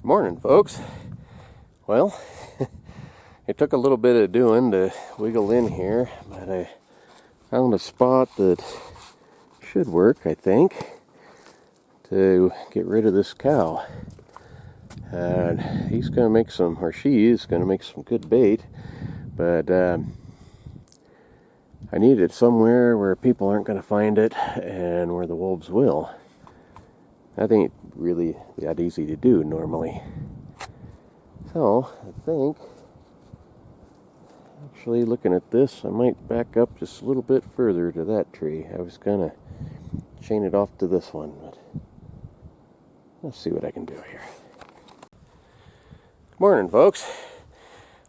Morning, folks. Well, it took a little bit of doing to wiggle in here, but I found a spot that should work, I think, to get rid of this cow. And he's going to make some, or she is going to make some good bait, but I need it somewhere where people aren't going to find it and where the wolves will. That ain't really that easy to do normally. So, I think, actually looking at this, I might back up just a little bit further to that tree. I was going to chain it off to this one, but let's see what I can do here. Good morning, folks.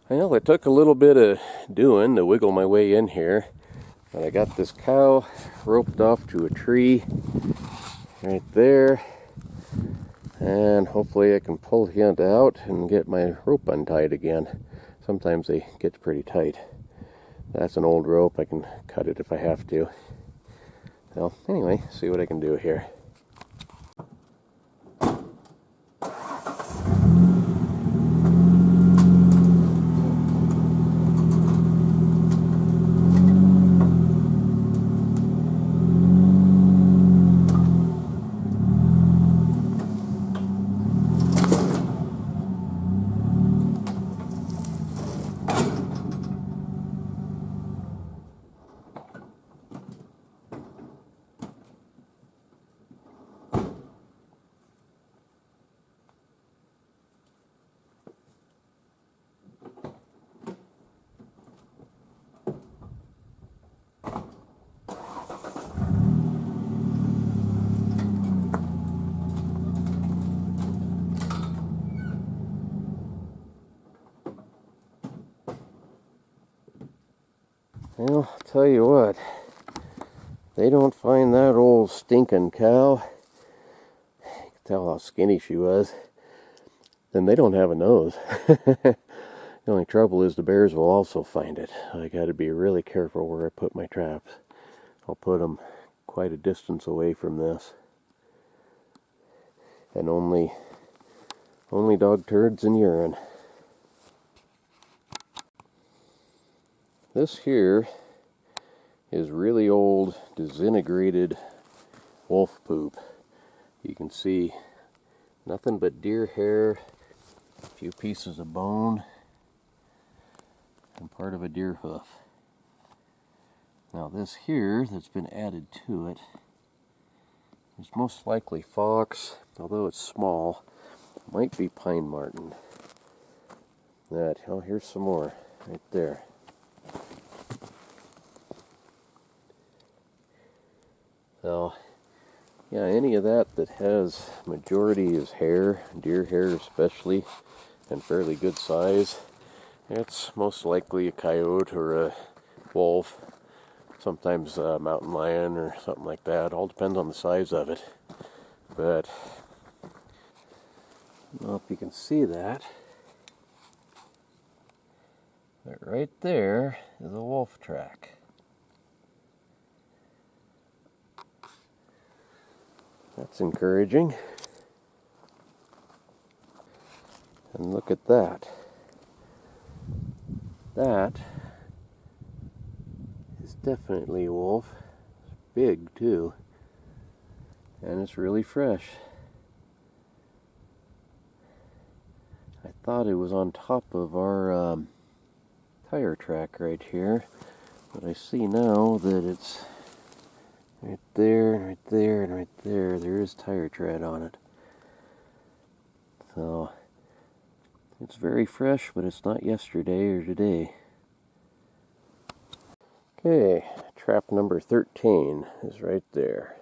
I know it took a little bit of doing to wiggle my way in here, but I got this cow roped off to a tree right there, and hopefully I can pull him out and get my rope untied again. Sometimes they get pretty tight. That's an old rope. I can cut it if I have to. So anyway, see what I can do here. Well, I'll tell you what, they don't find that old stinking cow. You can tell how skinny she was. Then they don't have a nose. The only trouble is the bears will also find it. I got to be really careful where I put my traps. I'll put them quite a distance away from this. And only dog turds and urine. This here is really old, disintegrated wolf poop. You can see nothing but deer hair, a few pieces of bone, and part of a deer hoof. Now this here that's been added to it is most likely fox, although it's small. It might be pine marten. Oh, here's some more right there. So, yeah, any of that has majority is hair, deer hair especially, and fairly good size, it's most likely a coyote or a wolf, sometimes a mountain lion or something like that. All depends on the size of it. But, I don't know if you can see that, but right there is a wolf track. That's encouraging. And look at that. That is definitely a wolf. It's big too. And it's really fresh. I thought it was on top of our tire track right here, but I see now that it's right there, and right there, and right there. There is tire tread on it. So, it's very fresh, but it's not yesterday or today. Okay, trap number 13 is right there.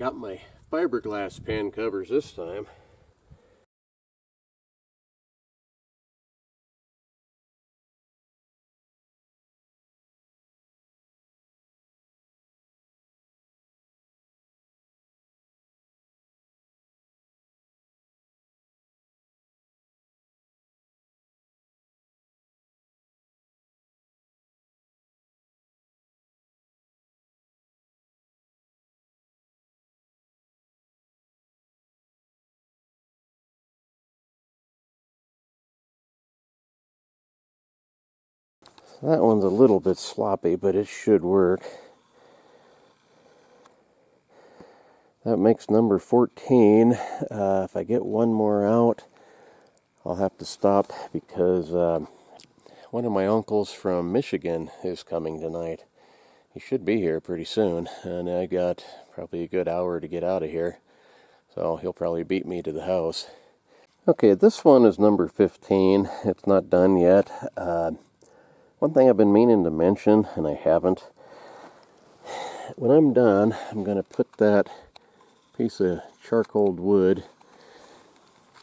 got my fiberglass pan covers this time. That one's a little bit sloppy, but it should work. That makes number 14. If I get one more out, I'll have to stop because one of my uncles from Michigan is coming tonight. He should be here pretty soon, and I got probably a good hour to get out of here, so he'll probably beat me to the house. Okay, this one is number 15. It's not done yet. One thing I've been meaning to mention, and I haven't, when I'm done, I'm going to put that piece of charcoal wood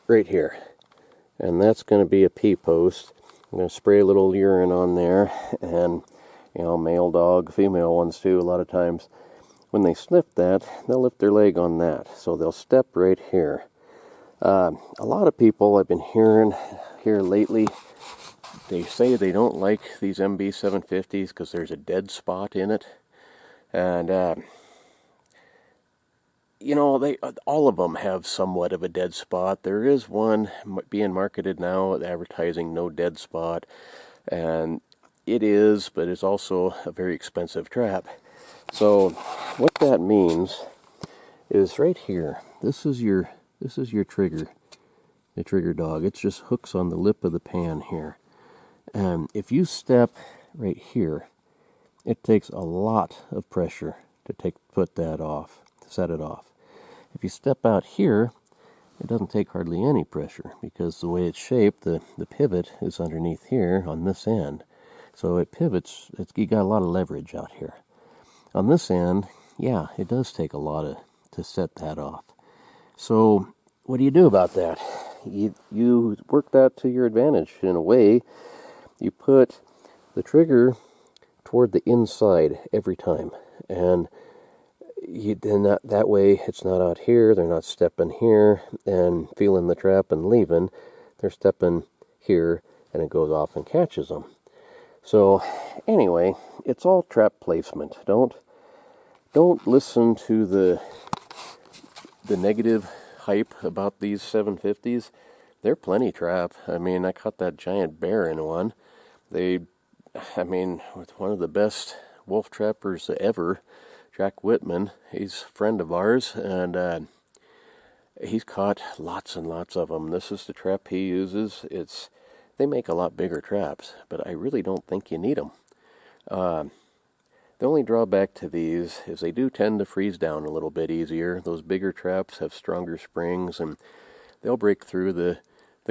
right here. And that's going to be a pee post. I'm going to spray a little urine on there, and, you know, male dog, female ones too, a lot of times, when they sniff that, they'll lift their leg on that. So they'll step right here. A lot of people I've been hearing here lately, they say they don't like these MB 750s because there's a dead spot in it. And, you know, all of them have somewhat of a dead spot. There is one being marketed now advertising no dead spot. And it is, but it's also a very expensive trap. So what that means is right here. This is your trigger, the trigger dog. It just hooks on the lip of the pan here. And if you step right here, it takes a lot of pressure to put that off, to set it off. If you step out here, it doesn't take hardly any pressure because the way it's shaped, the pivot is underneath here on this end. So it pivots, you got a lot of leverage out here. On this end, yeah, it does take a lot to set that off. So what do you do about that? You work that to your advantage in a way. You put the trigger toward the inside every time, and then that way it's not out here. They're not stepping here and feeling the trap and leaving. They're stepping here, and it goes off and catches them. So anyway, it's all trap placement. Don't listen to the negative hype about these 750s. They're plenty trap. I mean, I caught that giant bear in one. With one of the best wolf trappers ever, Jack Whitman. He's a friend of ours, and he's caught lots and lots of them. This is the trap he uses. They make a lot bigger traps, but I really don't think you need them. The only drawback to these is they do tend to freeze down a little bit easier. Those bigger traps have stronger springs, and they'll break through the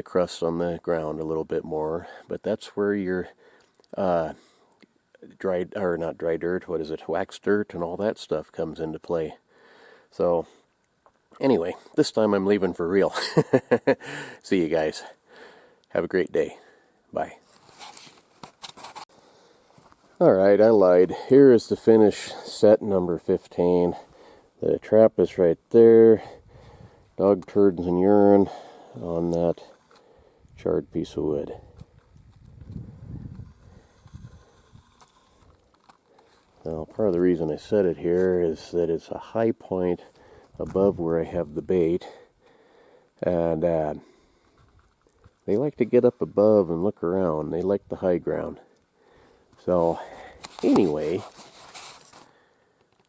crust on the ground a little bit more. But that's where your wax dirt and all that stuff comes into play. So anyway, this time I'm leaving for real. See you guys. Have a great day. Bye. Alright, I lied. Here is the finished set number 15. The trap is right there. Dog turds and urine on that charred piece of wood. Now, part of the reason I set it here is that it's a high point above where I have the bait. And they like to get up above and look around. They like the high ground. So, anyway,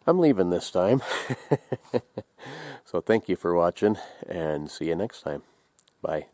I'm leaving this time. So thank you for watching, and see you next time. Bye.